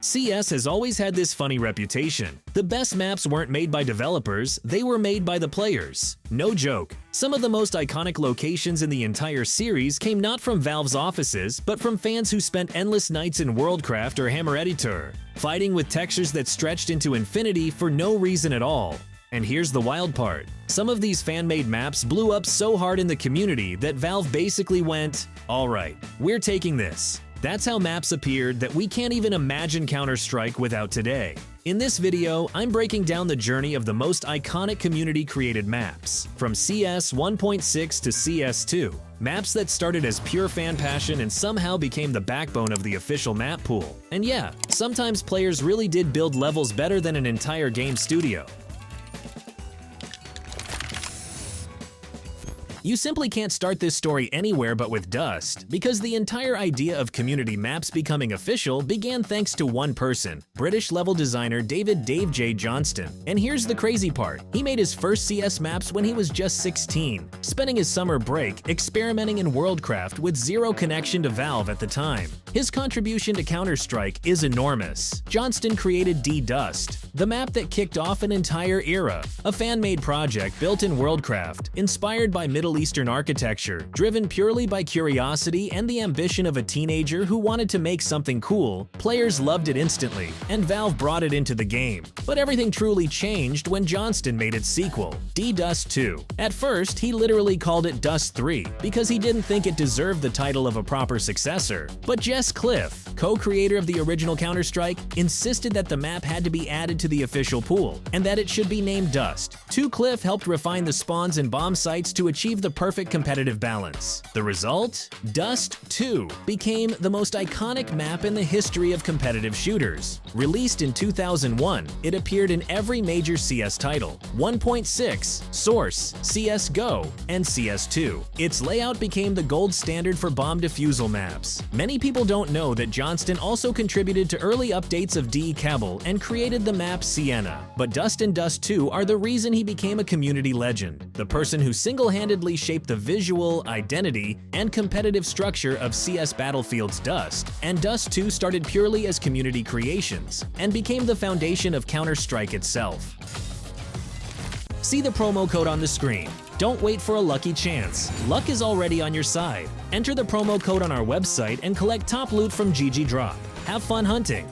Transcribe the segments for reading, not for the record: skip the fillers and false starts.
CS has always had this funny reputation. The best maps weren't made by developers, they were made by the players. No joke. Some of the most iconic locations in the entire series came not from Valve's offices, but from fans who spent endless nights in WorldCraft or Hammer Editor, fighting with textures that stretched into infinity for no reason at all. And here's the wild part. Some of these fan-made maps blew up so hard in the community that Valve basically went, "Alright, we're taking this." That's how maps appeared that we can't even imagine Counter-Strike without today. In this video, I'm breaking down the journey of the most iconic community-created maps, from CS 1.6 to CS 2. Maps that started as pure fan passion and somehow became the backbone of the official map pool. And yeah, sometimes players really did build levels better than an entire game studio. You simply can't start this story anywhere but with Dust, because the entire idea of community maps becoming official began thanks to one person, British level designer DaveJ Johnston. And here's the crazy part, he made his first CS maps when he was just 16, spending his summer break experimenting in WorldCraft with zero connection to Valve at the time. His contribution to Counter-Strike is enormous. Johnston created D-Dust, the map that kicked off an entire era, a fan-made project built in WorldCraft, inspired by Middle Eastern architecture, driven purely by curiosity and the ambition of a teenager who wanted to make something cool. Players loved it instantly, and Valve brought it into the game. But everything truly changed when Johnston made its sequel, D-Dust 2. At first, he literally called it Dust 3, because he didn't think it deserved the title of a proper successor. But Jess Cliff, co-creator of the original Counter-Strike, insisted that the map had to be added to the official pool, and that it should be named Dust. Cliff helped refine the spawns and bomb sites to achieve the perfect competitive balance. The result? Dust 2 became the most iconic map in the history of competitive shooters. Released in 2001, it appeared in every major CS title: 1.6, Source, CSGO, and CS2. Its layout became the gold standard for bomb defusal maps. Many people don't know that Johnston also contributed to early updates of DE Cabal and created the map Sienna. But Dust and Dust 2 are the reason he became a community legend, the person who single-handedly shaped the visual, identity, and competitive structure of CS Battlefield's Dust. And Dust 2 started purely as community creations, and became the foundation of Counter-Strike itself. See the promo code on the screen. Don't wait for a lucky chance. Luck is already on your side. Enter the promo code on our website and collect top loot from GGDrop. Have fun hunting!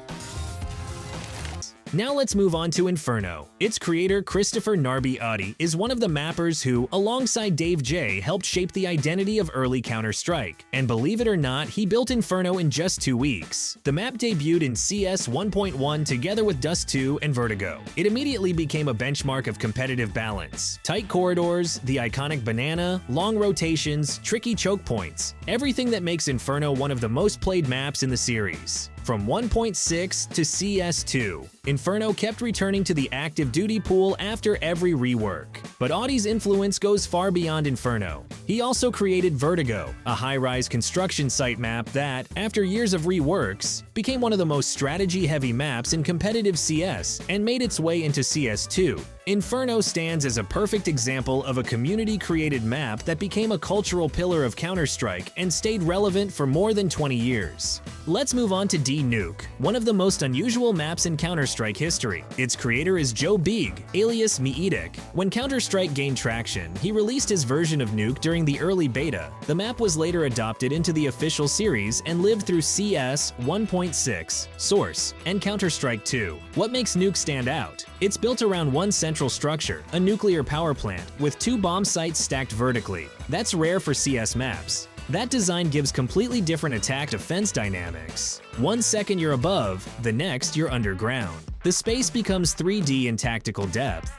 Now let's move on to Inferno. Its creator, Christopher Narby is one of the mappers who, alongside DaveJ, helped shape the identity of early Counter-Strike. And believe it or not, he built Inferno in just 2 weeks. The map debuted in CS 1.1 together with Dust 2 and Vertigo. It immediately became a benchmark of competitive balance. Tight corridors, the iconic banana, long rotations, tricky choke points. Everything that makes Inferno one of the most played maps in the series. From 1.6 to CS2, Inferno kept returning to the active duty pool after every rework. But Audie's influence goes far beyond Inferno. He also created Vertigo, a high-rise construction site map that, after years of reworks, became one of the most strategy-heavy maps in competitive CS and made its way into CS2. Inferno stands as a perfect example of a community-created map that became a cultural pillar of Counter-Strike and stayed relevant for more than 20 years. Let's move on to Nuke, one of the most unusual maps in Counter-Strike history. Its creator is Bieg, alias Miitek. When Counter-Strike gained traction, he released his version of Nuke during the early beta. The map was later adopted into the official series and lived through CS 1.6, Source, and Counter-Strike 2. What makes Nuke stand out? It's built around one central structure, a nuclear power plant, with 2 bomb sites stacked vertically. That's rare for CS maps. That design gives completely different attack-defense dynamics. 1 second you're above, the next you're underground. The space becomes 3D in tactical depth.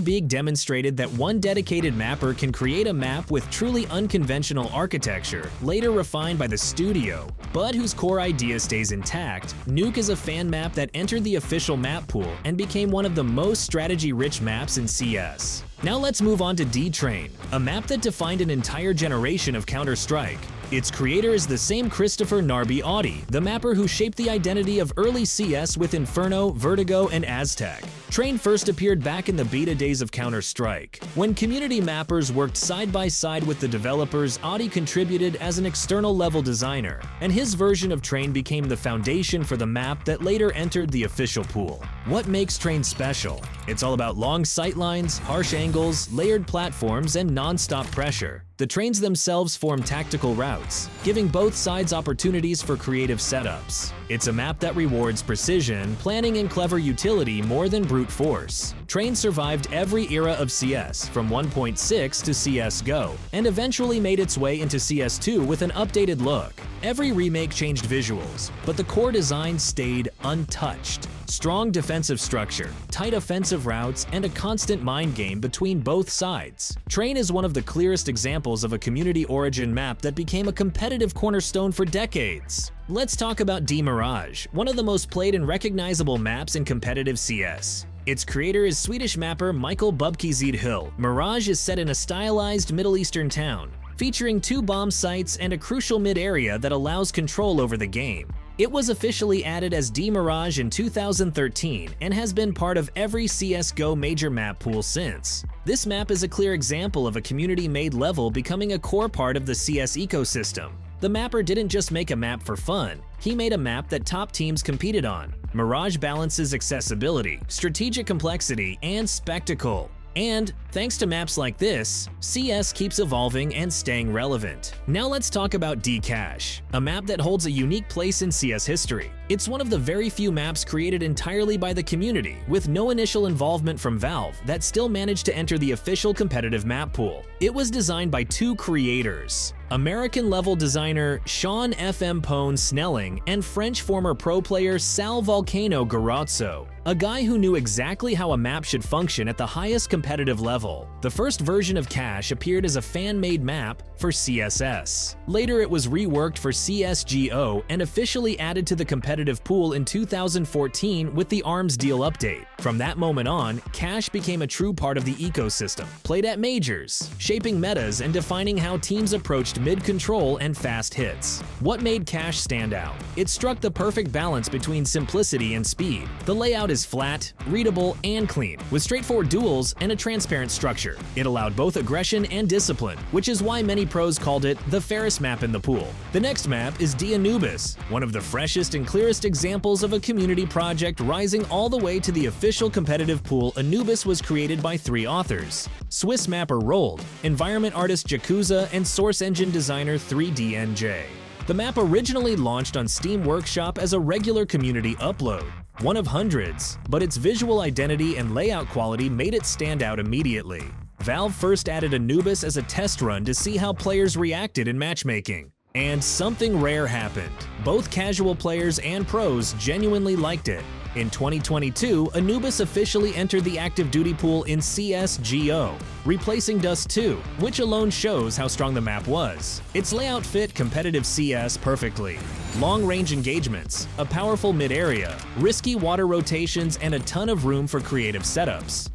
Bieg demonstrated that one dedicated mapper can create a map with truly unconventional architecture, later refined by the studio, but whose core idea stays intact. Nuke is a fan map that entered the official map pool and became one of the most strategy-rich maps in CS. Now let's move on to D-Train, a map that defined an entire generation of Counter-Strike. Its creator is the same Christopher Narby, the mapper who shaped the identity of early CS with Inferno, Vertigo, and Aztec. Train first appeared back in the beta days of Counter-Strike. When community mappers worked side by side with the developers, Audi contributed as an external level designer, and his version of Train became the foundation for the map that later entered the official pool. What makes Train special? It's all about long sightlines, harsh angles, layered platforms, and non-stop pressure. The trains themselves form tactical routes, giving both sides opportunities for creative setups. It's a map that rewards precision, planning, and clever utility more than brute force. Train survived every era of CS, from 1.6 to CS:GO, and eventually made its way into CS2 with an updated look. Every remake changed visuals, but the core design stayed untouched. Strong defensive structure, tight offensive routes, and a constant mind game between both sides. Train is one of the clearest examples of a community origin map that became a competitive cornerstone for decades. Let's talk about D Mirage, one of the most played and recognizable maps in competitive CS. Its creator is Swedish mapper Michael Bubkizid Hill. Mirage is set in a stylized Middle Eastern town, featuring 2 bomb sites and a crucial mid-area that allows control over the game. It was officially added as D Mirage in 2013 and has been part of every CS:GO major map pool since. This map is a clear example of a community-made level becoming a core part of the CS ecosystem. The mapper didn't just make a map for fun, he made a map that top teams competed on. Mirage balances accessibility, strategic complexity, and spectacle. And thanks to maps like this, CS keeps evolving and staying relevant. Now let's talk about D-Cache, a map that holds a unique place in CS history. It's one of the very few maps created entirely by the community, with no initial involvement from Valve, that still managed to enter the official competitive map pool. It was designed by 2 creators, American-level designer Sean FMPONE Snelling and French former pro player Sal Volcano Garazzo, a guy who knew exactly how a map should function at the highest competitive level. The first version of Cache appeared as a fan-made map for CSS. Later it was reworked for CS:GO and officially added to the competitive pool in 2014 with the Arms Deal update. From that moment on, Cache became a true part of the ecosystem, played at majors, shaping metas and defining how teams approached mid-control and fast hits. What made Cache stand out? It struck the perfect balance between simplicity and speed. The layout is flat, readable, and clean, with straightforward duels and a transparent structure. It allowed both aggression and discipline, which is why many pros called it the fairest map in the pool. The next map is Anubis, one of the freshest and clearest examples of a community project rising all the way to the official competitive pool. Anubis was created by 3 authors: Swiss mapper Rold, environment artist Jakuza, and source engine designer 3DNJ. The map originally launched on Steam Workshop as a regular community upload, one of hundreds, but its visual identity and layout quality made it stand out immediately. Valve first added Anubis as a test run to see how players reacted in matchmaking. And something rare happened. Both casual players and pros genuinely liked it. In 2022, Anubis officially entered the active duty pool in CS:GO, replacing Dust 2, which alone shows how strong the map was. Its layout fit competitive CS perfectly. Long-range engagements, a powerful mid-area, risky water rotations, and a ton of room for creative setups.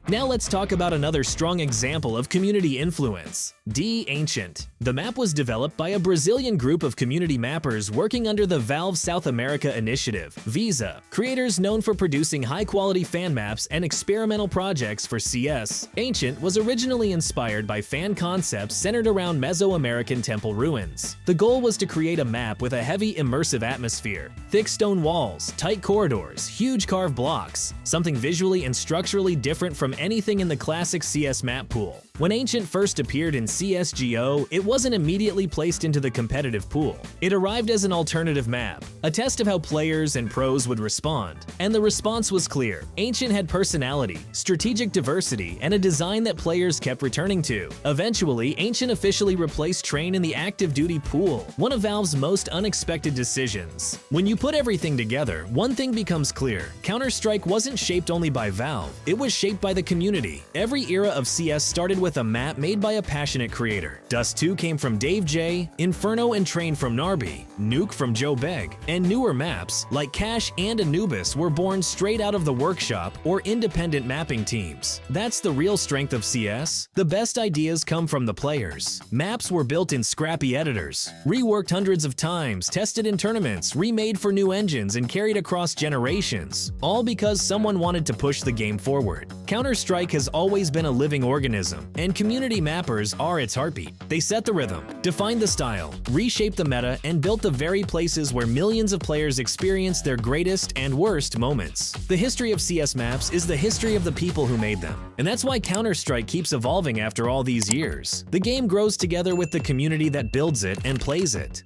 Now let's talk about another strong example of community influence, Ancient. The map was developed by a Brazilian group of community mappers working under the Valve South America initiative, Visa. Creators known for producing high-quality fan maps and experimental projects for CS, Ancient was originally inspired by fan concepts centered around Mesoamerican temple ruins. The goal was to create a map with a heavy immersive atmosphere, thick stone walls, tight corridors, huge carved blocks, something visually and structurally different from anything in the classic CS map pool. When Ancient first appeared in CS:GO, it wasn't immediately placed into the competitive pool. It arrived as an alternative map, a test of how players and pros would respond. And the response was clear. Ancient had personality, strategic diversity, and a design that players kept returning to. Eventually, Ancient officially replaced Train in the active duty pool, one of Valve's most unexpected decisions. When you put everything together, one thing becomes clear. Counter-Strike wasn't shaped only by Valve, it was shaped by the community. Every era of CS started with with a map made by a passionate creator. Dust 2 came from DaveJ, Inferno and Train from Narby, Nuke from Bieg, and newer maps like Cache and Anubis were born straight out of the workshop or independent mapping teams. That's the real strength of CS. The best ideas come from the players. Maps were built in scrappy editors, reworked hundreds of times, tested in tournaments, remade for new engines, and carried across generations, all because someone wanted to push the game forward. Counter-Strike has always been a living organism, and community mappers are its heartbeat. They set the rhythm, defined the style, reshaped the meta, and built the very places where millions of players experience their greatest and worst moments. The history of CS maps is the history of the people who made them, and that's why Counter-Strike keeps evolving after all these years. The game grows together with the community that builds it and plays it.